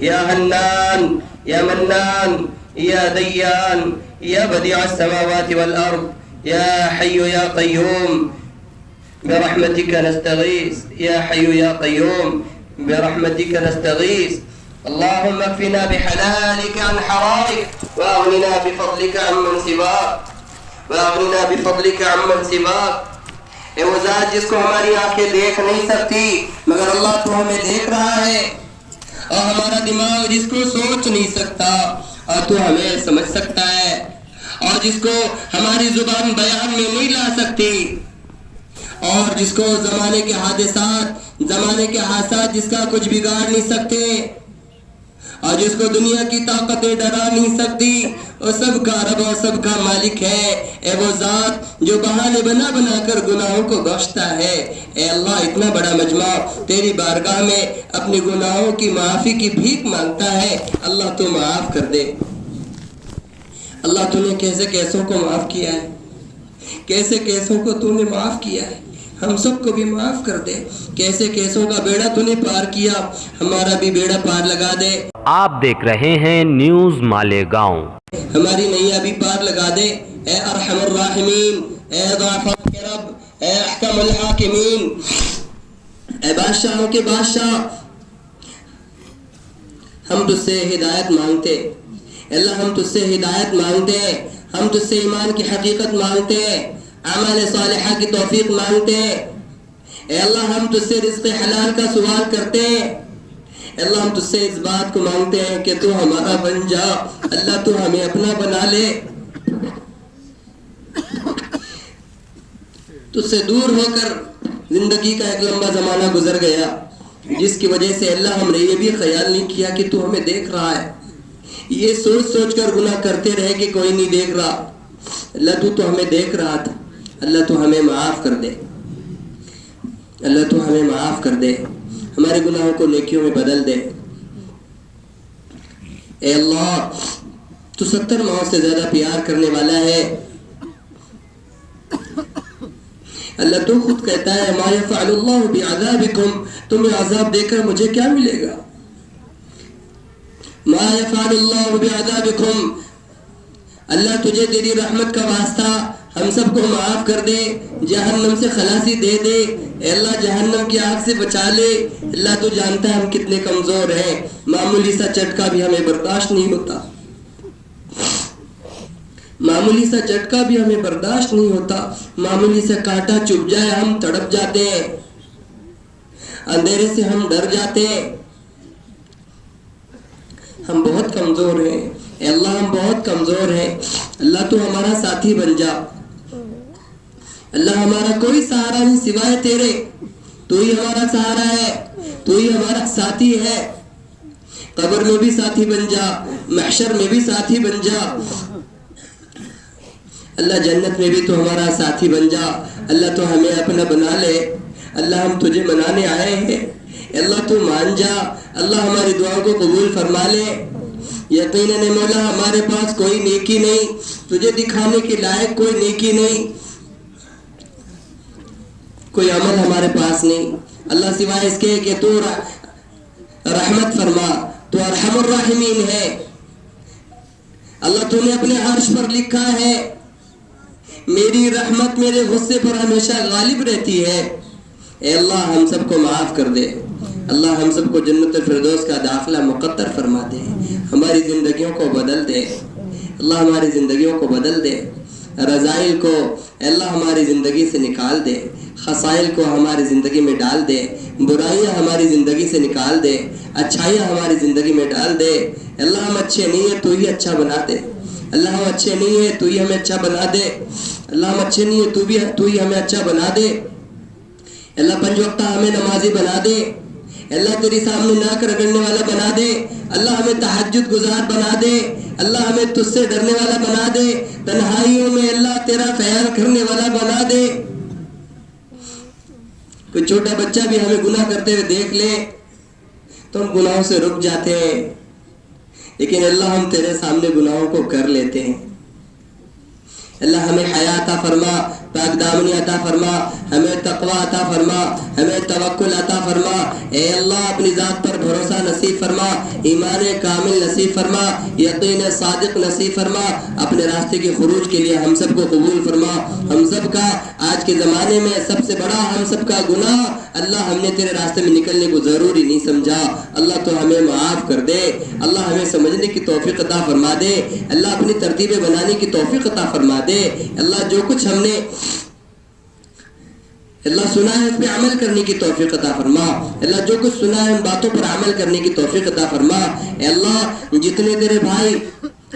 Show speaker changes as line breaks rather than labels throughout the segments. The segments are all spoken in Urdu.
يا حنان يا منان يا ديان يا بديع السماوات والأرض يا حي يا قيوم برحمتك نستغيث يا حي يا قيوم برحمتك نستغيث. اللهم اكفنا بحلالك عن حرامك واغننا بفضلك عمن سواك واغننا بفضلك عمن سواك. اے وہ ذات جس کو ہماری آنکھیں دیکھ نہیں سکتی مگر اللہ تو ہمیں دیکھ رہا ہے، اور ہمارا دماغ جس کو سوچ نہیں سکتا اور تو ہمیں سمجھ سکتا ہے، اور جس کو ہماری زبان بیان میں نہیں لا سکتی، اور جس کو زمانے کے حادثات جس کا کچھ بگاڑ نہیں سکتے، اور جس کو دنیا کی طاقتیں ڈرا نہیں سکتی، وہ سب کا رب اور سب کا مالک ہے۔ اے وہ ذات جو بہانے بنا بنا کر گناہوں کو بخشتا ہے، اے اللہ اتنا بڑا مجمع تیری بارگاہ میں اپنے گناہوں کی معافی کی بھیک مانگتا ہے، اللہ تو معاف کر دے۔ اللہ تو نے کیسے کیسوں کو معاف کیا ہے، کیسے کیسوں کو تو نے معاف کیا ہے، ہم سب کو بھی معاف کر دے۔ کیسے کیسوں کا بیڑا تو نے پار کیا، ہمارا بھی بیڑا پار لگا دے۔
آپ دیکھ رہے ہیں نیوز مالیگاؤں،
ہماری نیا بھی پار لگا دے۔ اے ارحم الراحمین، اے ضعفاء کے رب، اے احکم الحاکمین، اے بادشاہوں کے بادشاہ، ہم تجھ سے ہدایت مانگتے، اللہ ہم تجھ سے ہدایت مانگتے ہیں، ہم تجھ سے ایمان کی حقیقت مانگتے ہیں، اعمال صالحہ کی توفیق مانگتے ہیں۔ اے اللہ ہم تجھ سے رزق حلال کا سوال کرتے ہیں، اللہ ہم تجھ سے اس بات کو مانگتے ہیں کہ تو ہمارا بن جا، اللہ تو ہمیں اپنا بنا لے۔ تجھ سے دور ہو کر زندگی کا ایک لمبا زمانہ گزر گیا، جس کی وجہ سے اللہ ہم نے یہ بھی خیال نہیں کیا کہ تو ہمیں دیکھ رہا ہے، یہ سوچ سوچ کر گناہ کرتے رہے کہ کوئی نہیں دیکھ رہا۔ اللہ تو ہمیں دیکھ رہا تھا، اللہ تو ہمیں معاف کر دے، اللہ تو ہمیں معاف کر دے، ہمارے گناہوں کو نیکیوں میں بدل دے۔ اے اللہ تو 70 ماہ سے زیادہ پیار کرنے والا ہے، اللہ تو خود کہتا ہے ما یفعل اللہ بعذابکم، تمہیں عذاب دے کر مجھے کیا ملے گا؟ ما یفعل اللہ بعذابکم، اللہ تجھے تیری رحمت کا واسطہ ہم سب کو معاف کر دے، جہنم سے خلاصی دے دے، اے اللہ جہنم کی آگ سے بچا لے۔ اللہ تو جانتا ہے ہم کتنے کمزور ہیں، معمولی سا چٹکا بھی ہمیں برداشت نہیں ہوتا، معمولی سا چٹکا بھی ہمیں برداشت نہیں ہوتا، معمولی سا کانٹا چبھ جائے ہم تڑپ جاتے ہیں، اندھیرے سے ہم ڈر جاتے ہیں، ہم بہت کمزور ہیں۔ اے اللہ ہم بہت کمزور ہیں، اللہ تو ہمارا ساتھی بن جا، اللہ ہمارا کوئی سہارا نہیں سوائے تیرے، تو ہی ہمارا سہارا ہے، تو ہی ہمارا ساتھی ہے، قبر میں بھی ساتھی بن جا، محشر میں بھی ساتھی بن جا، اللہ جنت میں بھی تو ہمارا ساتھی بن جا، اللہ تو ہمیں اپنا بنا لے، اللہ ہم تجھے منانے آئے ہیں، اللہ تو مان جا، اللہ ہماری دعاؤں کو قبول فرما لے۔ یقیناً مولا ہمارے پاس کوئی نیکی نہیں، تجھے دکھانے کے لائق کوئی نیکی نہیں، کوئی عمل ہمارے پاس نہیں، اللہ سوائے اس کے کہ تو رحمت فرما، تو ارحم الراحمین ہے، اللہ تو نے اپنے عرش پر لکھا ہے میری رحمت میرے غصے پر ہمیشہ غالب رہتی ہے۔ اے اللہ ہم سب کو معاف کر دے، اللہ ہم سب کو جنت الفردوس کا داخلہ مقدر فرما دے، ہماری زندگیوں کو بدل دے، اللہ ہماری زندگیوں کو بدل دے، رذائل کو اللہ ہماری زندگی سے نکال دے، خسائل کو ہماری زندگی میں ڈال دے، برائیاں ہماری زندگی سے نکال دے، اچھائیاں ہماری زندگی میں ڈال دے۔ اللہ ہم اچھے نہیں ہیں تو ہی اچھا بنا دے، اللہ ہم اچھے نہیں ہیں تو ہی ہمیں اچھا بنا دے، اللہ ہم اچھے نہیں ہیں تو ہی ہمیں اچھا بنا دے، اللہ 5 وقتہ ہمیں نمازی بنا دے، اللہ تیری سامنے ناک رگڑنے والا بنا دے، اللہ ہمیں تہجد گزار بنا دے، اللہ ہمیں تجھ سے ڈرنے والا بنا دے، تنہائیوں میں اللہ تیرا خیال کرنے والا بنا دے۔ کوئی چھوٹا بچہ بھی ہمیں گناہ کرتے ہوئے دیکھ لے تو ہم گناہوں سے رک جاتے ہیں، لیکن اللہ ہم تیرے سامنے گناہوں کو کر لیتے ہیں۔ اللہ ہمیں حیا عطا فرما، پاک دامنی عطا فرما, ہمیں تقوی عطا فرما, ہمیں توکل عطا فرما. اے اللہ اپنی ذات پر بھروسہ نصیب فرما, ایمان کامل نصیب فرما, یقین صادق نصیب فرما. اپنے راستے کے خروج کے لیے ہم سب کو قبول فرما. ہم سب کا آج کے زمانے میں سب سے بڑا ہم سب کا گناہ, اللہ ہم نے تیرے راستے میں نکلنے کو ضروری نہیں سمجھا. اللہ تو ہمیں معاف کر دے. اللہ ہمیں سمجھنے کی توفیق عطا فرما دے. اللہ اپنی ترتیبیں بنانے کی توفیق عطا فرما دے. اللہ جو کچھ ہم نے اللہ سنا ہے اس پہ عمل کرنے کی توفیق عطا فرما. اللہ جو کچھ سنا ہے ان باتوں پر عمل کرنے کی توفیق عطا فرما. اے اللہ جتنے تیرے بھائی,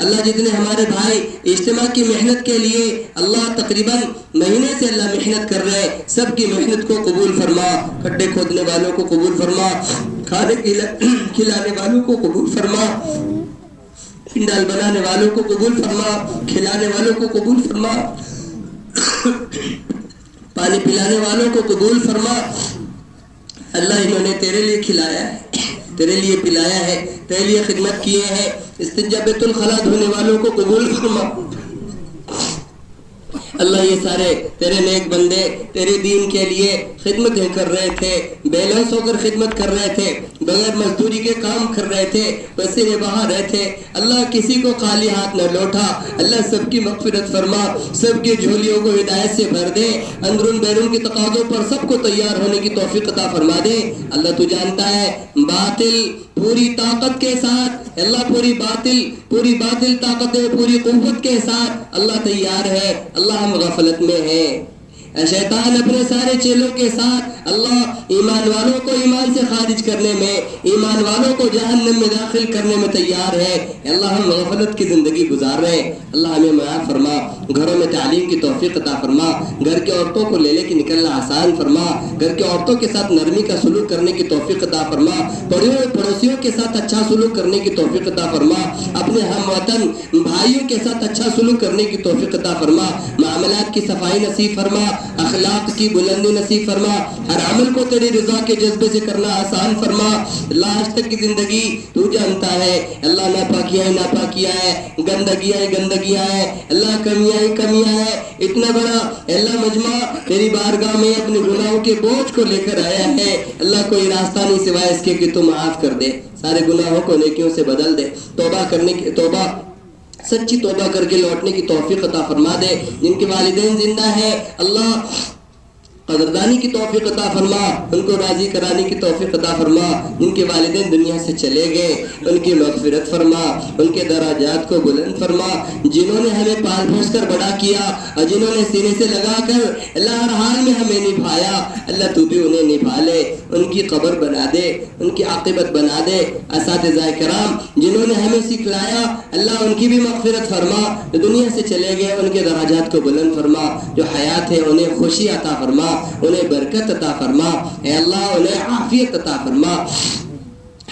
اللہ جتنے ہمارے بھائی اجتماع کی محنت کے لیے اللہ تقریباً مہینے سے اللہ محنت کر رہے, سب کی محنت کو قبول فرما. کھڈے کھودنے والوں کو قبول فرما, کھانے کھلانے والوں کو قبول فرما, پنڈال بنانے والوں کو قبول فرما, کھلانے والوں کو قبول فرما, پانی پلانے والوں کو قبول فرما. اللہ انہوں نے تیرے لیے کھلایا ہے, تیرے لیے پلایا ہے, تیرے لیے خدمت کیے ہیں. استنجا بیت الخلا دھونے والوں کو قبول فرما. اللہ یہ سارے تیرے نیک بندے تیرے دین کے لیے خدمتیں کر رہے تھے, بے لوث ہو کر خدمت کر رہے تھے, بغیر مزدوری کے کام کر رہے تھے, پسینے بہا رہے تھے. اللہ کسی کو خالی ہاتھ نہ لوٹا. اللہ سب کی مغفرت فرما, سب کی جھولیوں کو ہدایت سے بھر دے. اندرون بیرون کے تقاضوں پر سب کو تیار ہونے کی توفیق عطا فرما دے. اللہ تو جانتا ہے باطل پوری طاقت کے ساتھ, اللہ پوری باطل طاقتیں پوری قوت کے ساتھ اللہ تیار ہے. اللہ ہم غفلت میں ہیں. شیطان اپنے سارے چیلوں کے ساتھ اللہ ایمان والوں کو ایمان سے خارج کرنے میں, ایمان والوں کو جہنم میں داخل کرنے میں تیار ہے. اللہ ہم غفلت کی زندگی گزار رہے ہیں. اللہ ہمیں معاف فرما, گھروں میں تعلیم کی توفیق عطا فرما, گھر کے عورتوں کو لے کے نکلنا آسان فرما, گھر کے عورتوں کے ساتھ نرمی کا سلوک کرنے کی توفیق عطا فرما, پڑوسیوں کے ساتھ اچھا سلوک کرنے کی توفیق عطا فرما, اپنے ہم وطن بھائیوں کے ساتھ اچھا سلوک کرنے کی توفیق عطا فرما, معاملات کی صفائی نصیب فرما, اخلاق کی بلندی نصیب فرما, ہر عمل کو تیری رضا کے جذبے سے کرنا آسان فرما. اللہ آج تک کی زندگی تو جانتا ہے. اللہ ناپاکیاں ہے, گندگیاں ہے, اللہ کمیاں ہے. اتنا بڑا اللہ مجمع تیری بارگاہ میں اپنے گناہوں کے بوجھ کو لے کر آیا ہے. اللہ کوئی راستہ نہیں سوائے اس کے کہ تو معاف کر دے, سارے گناہوں کو نیکیوں سے بدل دے. سچی توبہ کر کے لوٹنے کی توفیق عطا فرما دے. جن کے والدین زندہ ہیں اللہ قدردانی کی توفیق عطا فرما, ان کو راضی کرانے کی توفیق عطا فرما. جن کے والدین دنیا سے چلے گئے ان کی مغفرت فرما, ان کے درجات کو بلند فرما. جنہوں نے ہمیں پال پوس کر بڑا کیا اور جنہوں نے سینے سے لگا کر اللہ ہر حال میں ہمیں نبھایا, اللہ تو بھی انہیں نبھا لے, ان کی قبر بنا دے, ان کی عاقبت بنا دے. اساتذہ کرام جنہوں نے ہمیں سکھلایا اللہ ان کی بھی مغفرت فرما. جو دنیا سے چلے گئے ان کے درجات کو بلند فرما. جو حیات ہے انہیں خوشی عطا فرما, انہیں برکت عطا فرما. اے اللہ انہیں عافیت عطا فرما.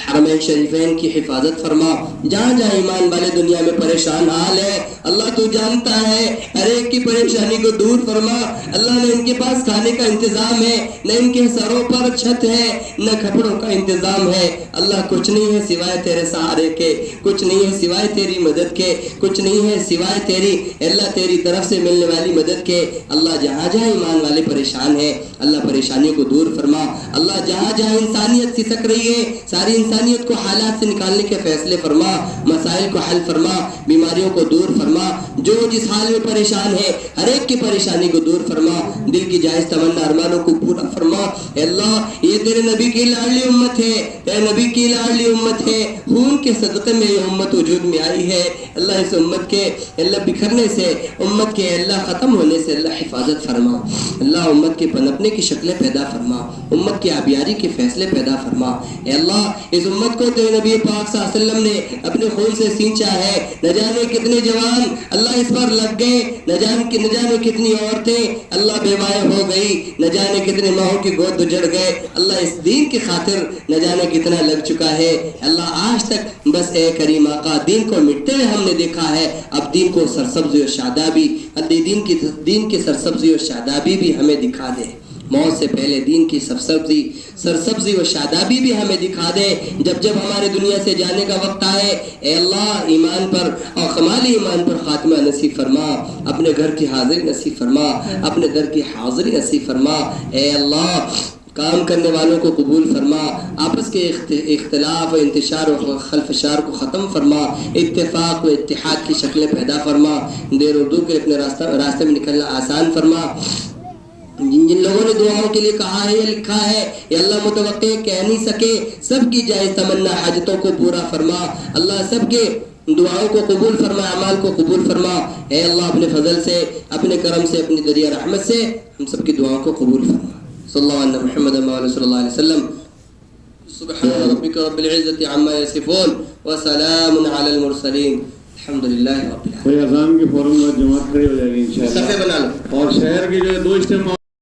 حرمین شریفین کی حفاظت فرما. جہاں جہاں ایمان والے دنیا میں پریشان حال ہے اللہ تو جانتا ہے, ہر ایک کی پریشانی کو دور فرما. اللہ نے ان کے پاس کھانے کا انتظام ہے, نہ ان کے سروں پر چھت ہے, نہ کپڑوں کا انتظام ہے. اللہ کچھ نہیں ہے سوائے تیرے سہارے کے, کچھ نہیں ہے سوائے تیری مدد کے, کچھ نہیں ہے سوائے تیری اللہ تیری طرف سے ملنے والی مدد کے. اللہ جہاں جہاں ایمان والے پریشان ہیں اللہ پریشانی کو دور فرما. اللہ جہاں جہاں انسانیت سسک رہی ہے ساری انسانیت کو حالات سے نکالنے کے فیصلے فرما, مسائل کو حل فرما, بیماریوں کو دور فرما. جو جس حال میں پریشان ہے ہر ایک کی پریشانی کو دور فرما, دل کی جائز تمنا ارمانوں کو پورا فرما. اے اللہ یہ تیرے نبی کی لاڈلی امت ہے, تیرے نبی کی لاڈلی امت ہے, خون کے صدقے میں یہ امت وجود میں آئی ہے. اللہ اس امت کے اللہ بکھرنے سے, امت کے اللہ ختم ہونے سے اللہ حفاظت فرما. اللہ امت کے پنپنے کی شکلیں پیدا فرما, امت کی آبیاری کے فیصلے پیدا فرما. اے اللہ اس امت کو تیرے نبی پاک صلی اللہ علیہ وسلم نے اپنے خون سے سینچا ہے. نہ جانے کتنے جوان اللہ اس پر لگ گئے, نہ جانے کتنی عورتیں اللہ بیوائے ہو گئی, نہ جانے کتنے ماہوں کی گود اجڑ گئے. اللہ اس دین کی خاطر نہ جانے کتنا لگ چکا ہے. اللہ آج تک بس اے کریم آقا دین کو مٹتے ہوئے ہم نے دیکھا ہے, اب دین کو سرسبزی اور شادابی, دین کی سرسبزی اور شادابی بھی ہمیں دکھا دے. موت سے پہلے دین کی سرسبزی و شادابی بھی ہمیں دکھا دے. جب جب ہمارے دنیا سے جانے کا وقت آئے اے اللہ ایمان پر اور کمال ایمان پر خاتمہ نصیب فرما, اپنے گھر کی حاضری نصیب فرما, اپنے در کی حاضری نصیب فرما. اے اللہ کام کرنے والوں کو قبول فرما, آپس کے اختلاف و انتشار و خلفشار کو ختم فرما, اتفاق و اتحاد کی شکلیں پیدا فرما, دیر اردو کے اپنے راستے میں نکلنا آسان فرما. جن لوگوں نے دعاؤں کے لیے کہا ہے یا لکھا ہے یا اللہ متوقع کہہ نہیں سکے, سب کی جائز تمنا حاجتوں کو پورا فرما. اللہ سب کے دعاؤں کو قبول فرما, اعمال کو قبول فرما. اے اللہ اپنے فضل سے, اپنے کرم سے, اپنی دریا رحمت سے ہم سب کی دعاؤں کو قبول فرما. صلی اللہ علیہ محمد صلی اللہ علیہ وسلم. سبحان ربک رب العزت عما یصفون وسلام علی المرسلین الحمدللہ رب العالمین.
کوئی اذان کی فوراً جماعت کھڑی ہو جائے گی انشاءاللہ.
صفحے بنا لو.
اور شہر کے جو 2 اجتماع